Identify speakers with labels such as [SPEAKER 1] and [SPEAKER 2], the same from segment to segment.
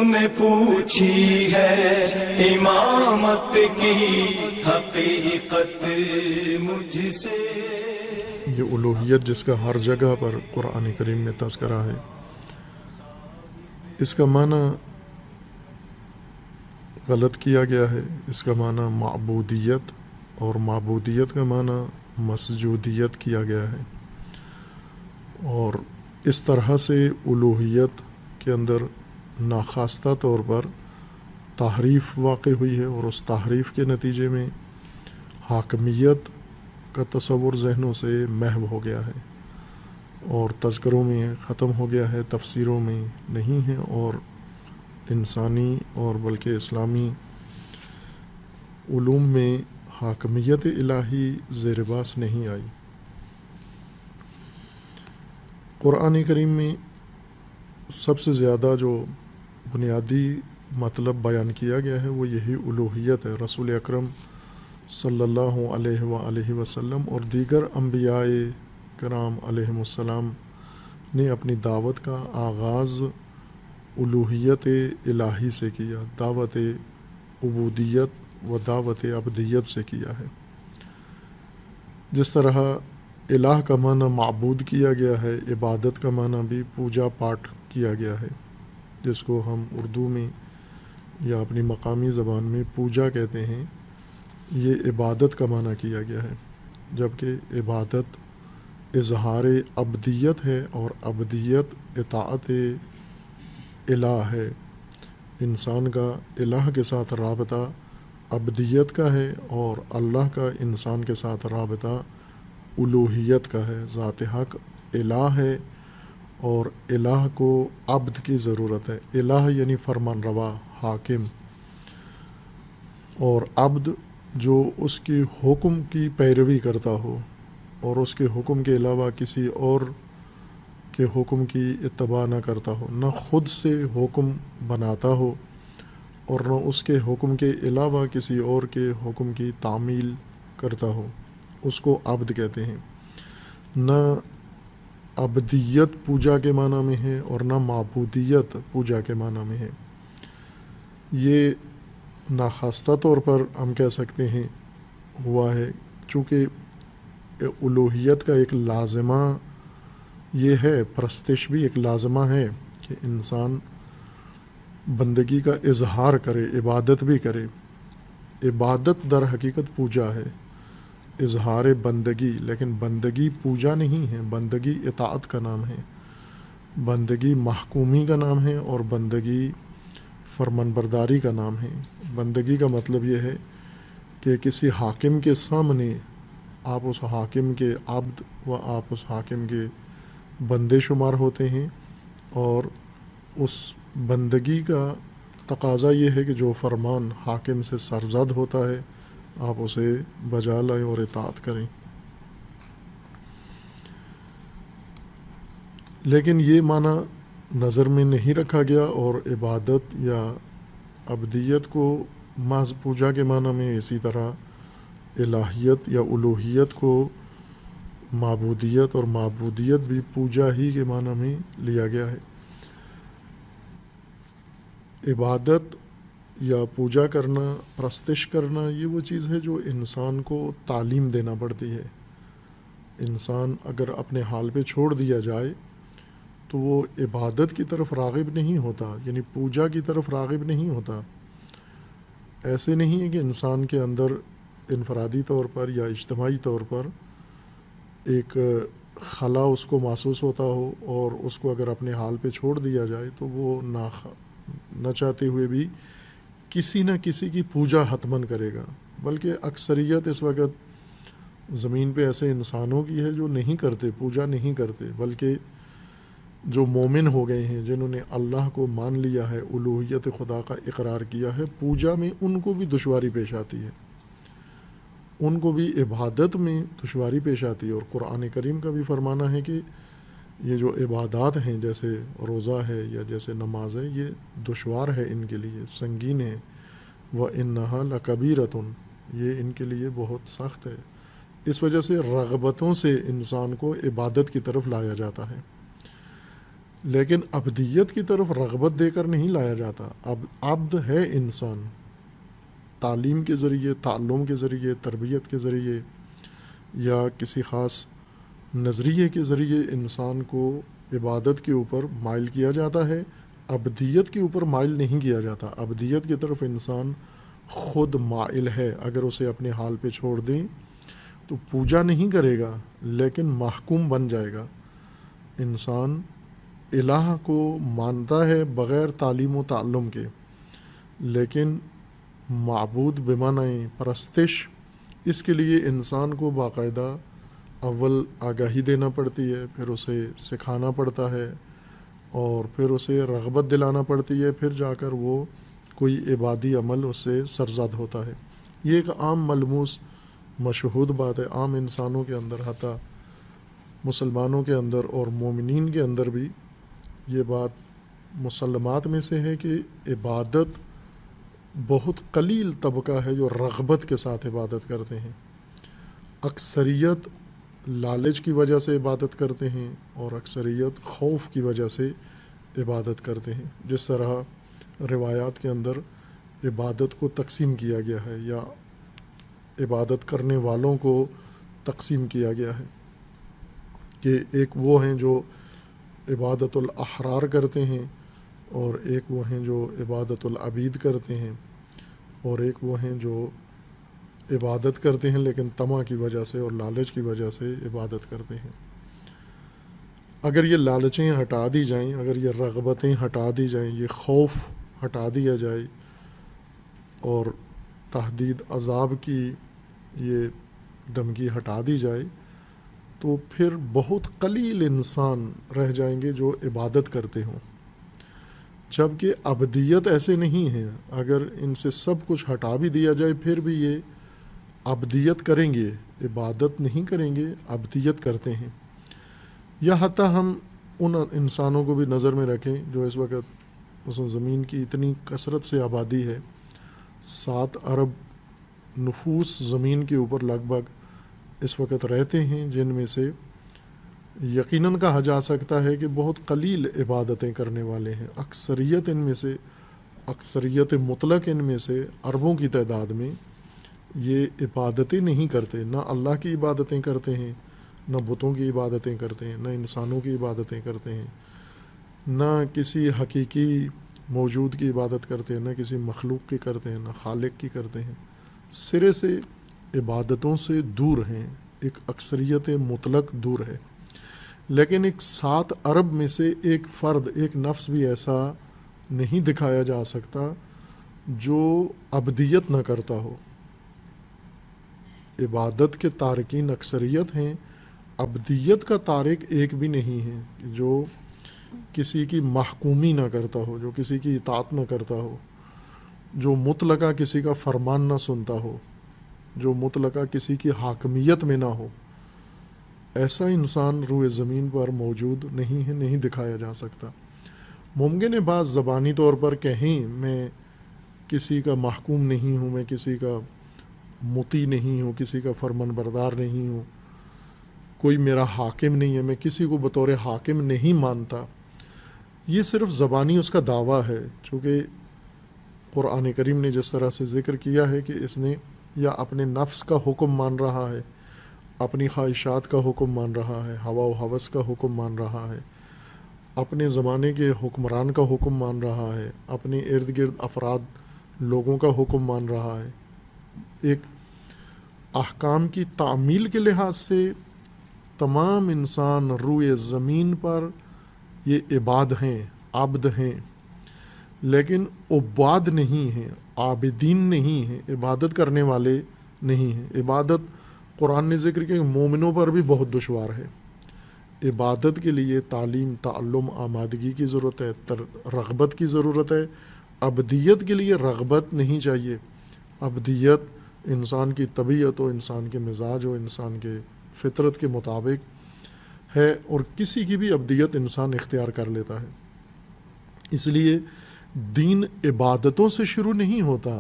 [SPEAKER 1] نے پوچھی ہے امامت کی حقیقت مجھ سے.
[SPEAKER 2] یہ الوہیت جس کا ہر جگہ پر قرآن کریم میں تذکرہ ہے، اس کا معنی غلط کیا گیا ہے. اس کا معنی معبودیت، اور معبودیت کا معنی مسجودیت کیا گیا ہے. اور اس طرح سے الوہیت کے اندر ناخواستہ طور پر تحریف واقع ہوئی ہے، اور اس تحریف کے نتیجے میں حاکمیت کا تصور ذہنوں سے محو ہو گیا ہے، اور تذکروں میں ختم ہو گیا ہے، تفسیروں میں نہیں ہے، اور انسانی اور بلکہ اسلامی علوم میں حاکمیت الہی زیر باس نہیں آئی. قرآن کریم میں سب سے زیادہ جو بنیادی مطلب بیان کیا گیا ہے وہ یہی الوہیت ہے. رسول اکرم صلی اللہ علیہ وآلہ وسلم اور دیگر انبیاء کرام علیہم السلام نے اپنی دعوت کا آغاز الوہیت الہی سے کیا، دعوت عبودیت و دعوت عبدیت سے کیا ہے. جس طرح الہ کا معنی معبود کیا گیا ہے، عبادت کا معنی بھی پوجا پاٹ کیا گیا ہے، جس کو ہم اردو میں یا اپنی مقامی زبان میں پوجا کہتے ہیں. یہ عبادت کا معنی کیا گیا ہے، جبکہ عبادت اظہار عبدیت ہے، اور عبدیت اطاعت الہ ہے. انسان کا الہ کے ساتھ رابطہ عبدیت کا ہے، اور اللہ کا انسان کے ساتھ رابطہ الوہیت کا ہے. ذات حق الہ ہے، اور الہ کو عبد کی ضرورت ہے. الہ یعنی فرمان روا، حاکم، اور عبد جو اس کی حکم کی پیروی کرتا ہو، اور اس کے حکم کے علاوہ کسی اور کے حکم کی اتباع نہ کرتا ہو، نہ خود سے حکم بناتا ہو، اور نہ اس کے حکم کے علاوہ کسی اور کے حکم کی تعمیل کرتا ہو، اس کو عبد کہتے ہیں. نہ عبدیت پوجا کے معنی میں ہے، اور نہ معبودیت پوجا کے معنی میں ہے. یہ ناخواستہ طور پر ہم کہہ سکتے ہیں ہوا ہے، چونکہ الوہیت کا ایک لازمہ یہ ہے، پرستش بھی ایک لازمہ ہے کہ انسان بندگی کا اظہار کرے، عبادت بھی کرے. عبادت در حقیقت پوجا ہے، اظہار بندگی، لیکن بندگی پوجا نہیں ہے. بندگی اطاعت کا نام ہے، بندگی محکومی کا نام ہے، اور بندگی فرمانبرداری کا نام ہے. بندگی کا مطلب یہ ہے کہ کسی حاکم کے سامنے آپ اس حاکم کے عبد و آپ اس حاکم کے بندے شمار ہوتے ہیں، اور اس بندگی کا تقاضا یہ ہے کہ جو فرمان حاکم سے سرزد ہوتا ہے آپ اسے بجا لائیں اور اطاعت کریں. لیکن یہ معنی نظر میں نہیں رکھا گیا، اور عبادت یا عبدیت کو محض پوجا کے معنی میں، اسی طرح الہیت یا الوہیت کو معبودیت، اور معبودیت بھی پوجا ہی کے معنی میں لیا گیا ہے. عبادت یا پوجا کرنا، پرستش کرنا، یہ وہ چیز ہے جو انسان کو تعلیم دینا پڑتی ہے. انسان اگر اپنے حال پہ چھوڑ دیا جائے تو وہ عبادت کی طرف راغب نہیں ہوتا، یعنی پوجا کی طرف راغب نہیں ہوتا. ایسے نہیں ہے کہ انسان کے اندر انفرادی طور پر یا اجتماعی طور پر ایک خلا اس کو محسوس ہوتا ہو، اور اس کو اگر اپنے حال پہ چھوڑ دیا جائے تو وہ نہ چاہتے ہوئے بھی کسی نہ کسی کی پوجا حتماً کرے گا. بلکہ اکثریت اس وقت زمین پہ ایسے انسانوں کی ہے جو نہیں کرتے، پوجا نہیں کرتے، بلکہ جو مومن ہو گئے ہیں، جنہوں نے اللہ کو مان لیا ہے، الوہیت خدا کا اقرار کیا ہے، پوجا میں ان کو بھی دشواری پیش آتی ہے، ان کو بھی عبادت میں دشواری پیش آتی ہے. اور قرآن کریم کا بھی فرمانا ہے کہ یہ جو عبادات ہیں، جیسے روزہ ہے یا جیسے نماز ہے، یہ دشوار ہے ان کے لیے، سنگین ہے. وَإِنَّهَا لَكَبِيرَةٌ، یہ ان کے لیے بہت سخت ہے. اس وجہ سے رغبتوں سے انسان کو عبادت کی طرف لایا جاتا ہے. لیکن ابدیت کی طرف رغبت دے کر نہیں لایا جاتا. اب عبد ہے انسان، تعلیم کے ذریعے، تعلم کے ذریعے، تربیت کے ذریعے یا کسی خاص نظریے کے ذریعے انسان کو عبادت کے اوپر مائل کیا جاتا ہے، ابدیت کے اوپر مائل نہیں کیا جاتا. ابدیت کی طرف انسان خود مائل ہے. اگر اسے اپنے حال پہ چھوڑ دیں تو پوجا نہیں کرے گا لیکن محکوم بن جائے گا. انسان الہ کو مانتا ہے بغیر تعلیم و تعلم کے، لیکن معبود بمعنی پرستش، اس کے لیے انسان کو باقاعدہ اول آگاہی دینا پڑتی ہے، پھر اسے سکھانا پڑتا ہے اور پھر اسے رغبت دلانا پڑتی ہے، پھر جا کر وہ کوئی عبادی عمل اس سے سرزد ہوتا ہے. یہ ایک عام ملموس مشہود بات ہے عام انسانوں کے اندر، حتیٰ مسلمانوں کے اندر اور مومنین کے اندر بھی یہ بات مسلمات میں سے ہے کہ عبادت بہت قلیل طبقہ ہے جو رغبت کے ساتھ عبادت کرتے ہیں. اکثریت لالچ کی وجہ سے عبادت کرتے ہیں اور اکثریت خوف کی وجہ سے عبادت کرتے ہیں. جس طرح روایات کے اندر عبادت کو تقسیم کیا گیا ہے یا عبادت کرنے والوں کو تقسیم کیا گیا ہے کہ ایک وہ ہیں جو عبادت الاحرار کرتے ہیں، اور ایک وہ ہیں جو عبادت العبید کرتے ہیں، اور ایک وہ ہیں جو عبادت کرتے ہیں لیکن طمع کی وجہ سے اور لالچ کی وجہ سے عبادت کرتے ہیں. اگر یہ لالچیں ہٹا دی جائیں، اگر یہ رغبتیں ہٹا دی جائیں، یہ خوف ہٹا دیا جائے اور تحدید عذاب کی یہ دھمکی ہٹا دی جائے، تو پھر بہت قلیل انسان رہ جائیں گے جو عبادت کرتے ہوں. جبکہ ابدیت ایسے نہیں ہیں. اگر ان سے سب کچھ ہٹا بھی دیا جائے پھر بھی یہ ابدیت کریں گے، عبادت نہیں کریں گے، ابدیت کرتے ہیں. یا حتیٰ ہم ان انسانوں کو بھی نظر میں رکھیں جو اس وقت مثلا زمین کی اتنی کثرت سے آبادی ہے، 7 ارب نفوس زمین کے اوپر لگ بھگ اس وقت رہتے ہیں، جن میں سے یقیناً کہا جا سکتا ہے کہ بہت قلیل عبادتیں کرنے والے ہیں. اکثریت ان میں سے، اکثریت مطلق ان میں سے اربوں کی تعداد میں یہ عبادتیں نہیں کرتے. نہ اللہ کی عبادتیں کرتے ہیں، نہ بتوں کی عبادتیں کرتے ہیں، نہ انسانوں کی عبادتیں کرتے ہیں، نہ کسی حقیقی موجود کی عبادت کرتے ہیں، نہ کسی مخلوق کی کرتے ہیں، نہ خالق کی کرتے ہیں. سرے سے عبادتوں سے دور ہیں. ایک اکثریت مطلق دور ہے. لیکن ایک 7 ارب میں سے ایک فرد، ایک نفس بھی ایسا نہیں دکھایا جا سکتا جو ابدیت نہ کرتا ہو. عبادت کے تارکین اکثریت ہیں، ابدیت کا تارک ایک بھی نہیں ہے جو کسی کی محکومی نہ کرتا ہو، جو کسی کی اطاعت نہ کرتا ہو، جو مطلقہ کسی کا فرمان نہ سنتا ہو، جو مطلقہ کسی کی حاکمیت میں نہ ہو. ایسا انسان روئے زمین پر موجود نہیں ہے، نہیں دکھایا جا سکتا. ممکن ہے بعض زبانی طور پر کہیں میں کسی کا محکوم نہیں ہوں، میں کسی کا مطیع نہیں ہوں، کسی کا فرمان بردار نہیں ہوں، کوئی میرا حاکم نہیں ہے، میں کسی کو بطور حاکم نہیں مانتا. یہ صرف زبانی اس کا دعویٰ ہے، چونکہ قرآن کریم نے جس طرح سے ذکر کیا ہے کہ اس نے یا اپنے نفس کا حکم مان رہا ہے، اپنی خواہشات کا حکم مان رہا ہے، ہوا و ہوس کا حکم مان رہا ہے، اپنے زمانے کے حکمران کا حکم مان رہا ہے، اپنے ارد گرد افراد لوگوں کا حکم مان رہا ہے. ایک احکام کی تعمیل کے لحاظ سے تمام انسان روئے زمین پر یہ عباد ہیں، عبد ہیں، لیکن عباد نہیں ہیں، عابدین نہیں ہیں، عبادت کرنے والے نہیں ہیں. عبادت قرآن نے ذکر کیا کہ مومنوں پر بھی بہت دشوار ہے. عبادت کے لیے تعلیم، تعلم، آمادگی کی ضرورت ہے، رغبت کی ضرورت ہے. ابدیت کے لیے رغبت نہیں چاہیے. ابدیت انسان کی طبیعت و انسان کے مزاج و انسان کے فطرت کے مطابق ہے، اور کسی کی بھی ابدیت انسان اختیار کر لیتا ہے. اس لیے دین عبادتوں سے شروع نہیں ہوتا،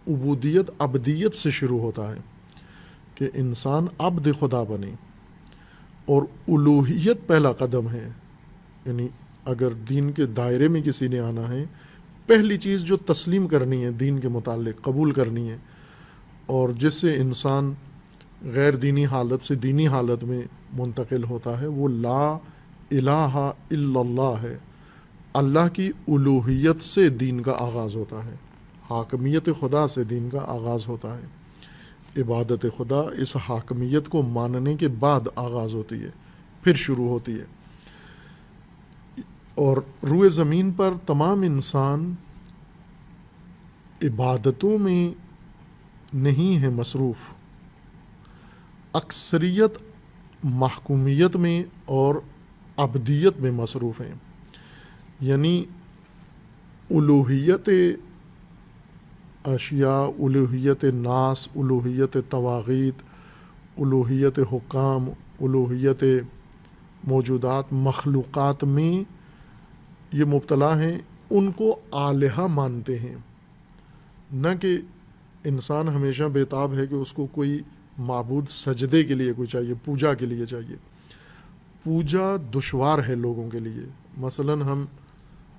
[SPEAKER 2] عبودیت ابدیت سے شروع ہوتا ہے کہ انسان عبد خدا بنے، اور الوہیت پہلا قدم ہے. یعنی اگر دین کے دائرے میں کسی نے آنا ہے، پہلی چیز جو تسلیم کرنی ہے دین کے متعلق، قبول کرنی ہے، اور جس سے انسان غیر دینی حالت سے دینی حالت میں منتقل ہوتا ہے، وہ لا الہ الا اللہ ہے۔ اللہ کی الوہیت سے دین کا آغاز ہوتا ہے، حاکمیت خدا سے دین کا آغاز ہوتا ہے۔ عبادت خدا اس حاکمیت کو ماننے کے بعد آغاز ہوتی ہے، پھر شروع ہوتی ہے۔ اور روئے زمین پر تمام انسان عبادتوں میں نہیں ہے مصروف، اکثریت محکومیت میں اور عبدیت میں مصروف ہیں، یعنی الوہیت اشیاء، الوہیت ناس، الوہیت طواغیت، الوہیت حکام، الوہیت موجودات، مخلوقات میں یہ مبتلا ہیں، ان کو الہہ مانتے ہیں، نہ کہ انسان ہمیشہ بےتاب ہے کہ اس کو کوئی معبود سجدے کے لیے کوئی چاہیے، پوجا کے لیے چاہیے۔ پوجا دشوار ہے لوگوں کے لیے۔ مثلاً ہم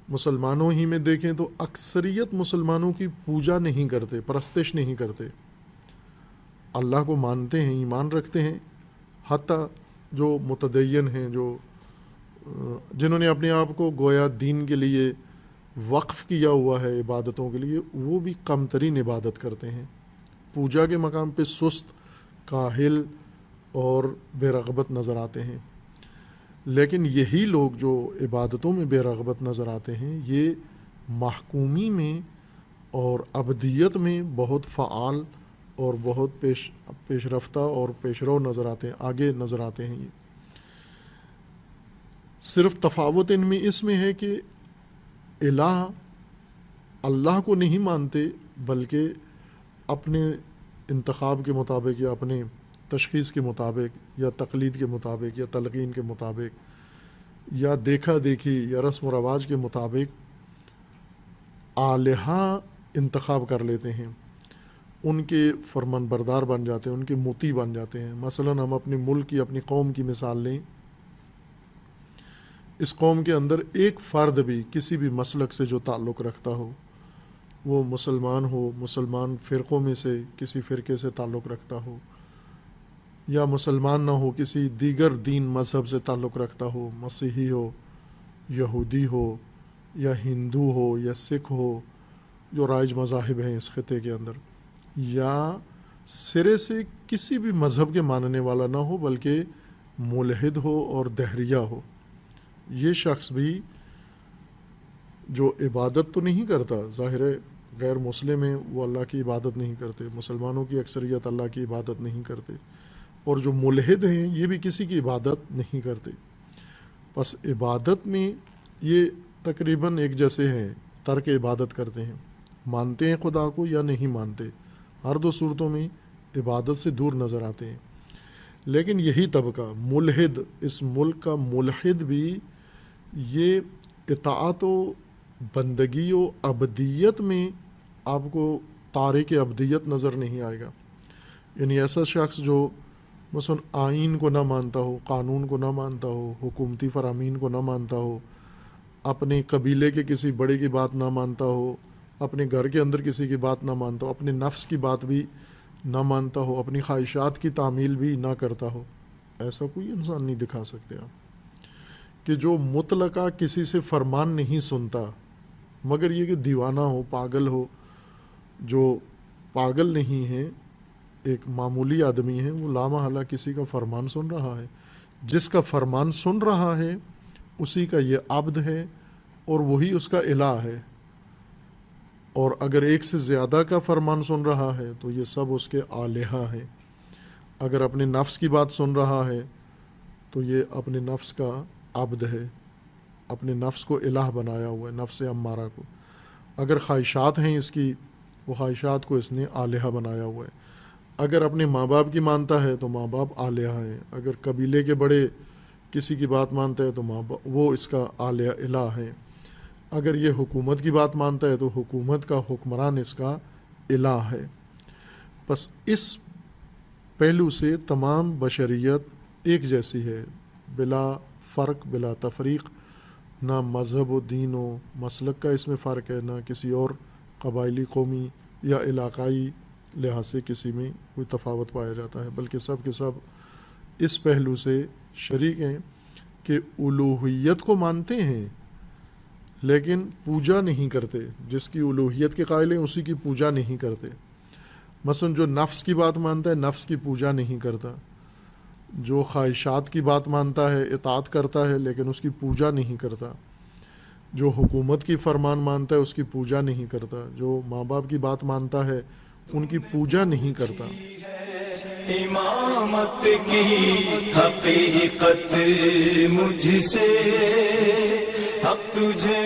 [SPEAKER 2] مسلمانوں ہی میں دیکھیں تو اکثریت مسلمانوں کی پوجا نہیں کرتے، پرستش نہیں کرتے، اللہ کو مانتے ہیں، ایمان رکھتے ہیں، حتیٰ جو متدین ہیں، جنہوں نے اپنے آپ کو گویا دین کے لیے وقف کیا ہوا ہے عبادتوں کے لیے، وہ بھی کم ترین عبادت کرتے ہیں، پوجا کے مقام پہ سست، کاہل اور بے رغبت نظر آتے ہیں۔ لیکن یہی لوگ جو عبادتوں میں بے رغبت نظر آتے ہیں، یہ محکومی میں اور عبدیت میں بہت فعال اور بہت پیش رفتہ اور پیش رو نظر آتے ہیں، آگے نظر آتے ہیں۔ یہ صرف تفاوت ان میں اس میں ہے کہ الہ اللہ کو نہیں مانتے، بلکہ اپنے انتخاب کے مطابق یا اپنے تشخیص کے مطابق یا تقلید کے مطابق یا تلقین کے مطابق یا دیکھا دیکھی یا رسم و رواج کے مطابق الہہ انتخاب کر لیتے ہیں، ان کے فرمان بردار بن جاتے ہیں، ان کے مطیع بن جاتے ہیں۔ مثلاً ہم اپنے ملک کی، اپنی قوم کی مثال لیں، اس قوم کے اندر ایک فرد بھی کسی بھی مسلک سے جو تعلق رکھتا ہو، وہ مسلمان ہو، مسلمان فرقوں میں سے کسی فرقے سے تعلق رکھتا ہو، یا مسلمان نہ ہو، کسی دیگر دین مذہب سے تعلق رکھتا ہو، مسیحی ہو، یہودی ہو، یا ہندو ہو، یا سکھ ہو، جو رائج مذاہب ہیں اس خطے کے اندر، یا سرے سے کسی بھی مذہب کے ماننے والا نہ ہو بلکہ ملحد ہو اور دہریہ ہو، یہ شخص بھی جو عبادت تو نہیں کرتا، ظاہر ہے غیر مسلم ہیں، وہ اللہ کی عبادت نہیں کرتے، مسلمانوں کی اکثریت اللہ کی عبادت نہیں کرتے، اور جو ملحد ہیں یہ بھی کسی کی عبادت نہیں کرتے۔ پس عبادت میں یہ تقریباً ایک جیسے ہیں، ترک عبادت کرتے ہیں، مانتے ہیں خدا کو یا نہیں مانتے، ہر دو صورتوں میں عبادت سے دور نظر آتے ہیں۔ لیکن یہی طبقہ ملحد، اس ملک کا ملحد بھی یہ اطاعت و بندگی و عبدیت میں آپ کو تارک عبدیت نظر نہیں آئے گا۔ یعنی ایسا شخص جو مثلا آئین کو نہ مانتا ہو، قانون کو نہ مانتا ہو، حکومتی فرامین کو نہ مانتا ہو، اپنے قبیلے کے کسی بڑے کی بات نہ مانتا ہو، اپنے گھر کے اندر کسی کی بات نہ مانتا ہو، اپنے نفس کی بات بھی نہ مانتا ہو، اپنی خواہشات کی تعمیل بھی نہ کرتا ہو، ایسا کوئی انسان نہیں دکھا سکتے آپ کہ جو مطلقہ کسی سے فرمان نہیں سنتا، مگر یہ کہ دیوانہ ہو، پاگل ہو۔ جو پاگل نہیں ہے، ایک معمولی آدمی ہے، وہ لامحالہ کسی کا فرمان سن رہا ہے، جس کا فرمان سن رہا ہے اسی کا یہ عبد ہے اور وہی اس کا الہ ہے، اور اگر ایک سے زیادہ کا فرمان سن رہا ہے تو یہ سب اس کے الہہ ہیں۔ اگر اپنے نفس کی بات سن رہا ہے تو یہ اپنے نفس کا عبد ہے، اپنے نفس کو الہ بنایا ہوا ہے، نفس امارہ کو۔ اگر خواہشات ہیں اس کی، وہ خواہشات کو اس نے الہہ بنایا ہوا ہے۔ اگر اپنے ماں باپ کی مانتا ہے تو ماں باپ الہہ ہیں، اگر قبیلے کے بڑے کسی کی بات مانتا ہے تو وہ اس کا الہ ہیں، اگر یہ حکومت کی بات مانتا ہے تو حکومت کا حکمران اس کا الہ ہے۔ بس اس پہلو سے تمام بشریت ایک جیسی ہے، بلا فرق، بلا تفریق، نہ مذہب و دین و مسلک کا اس میں فرق ہے، نہ کسی اور قبائلی، قومی یا علاقائی لحاظ سے کسی میں کوئی تفاوت پایا جاتا ہے، بلکہ سب کے سب اس پہلو سے شریک ہیں کہ الوہیت کو مانتے ہیں لیکن پوجا نہیں کرتے. جس کی الوہیت کے قائل ہیں اسی کی پوجا نہیں کرتے. مثلا جو نفس کی بات مانتا ہے نفس کی پوجا نہیں کرتا، جو خواہشات کی بات مانتا ہے اطاعت کرتا ہے لیکن اس کی پوجا نہیں کرتا، جو حکومت کی فرمان مانتا ہے اس کی پوجا نہیں کرتا، جو ماں باپ کی بات مانتا ہے ان کی پوجا نہیں کرتا.
[SPEAKER 1] امامت کی حقیقت مجھ سے، حق تجھے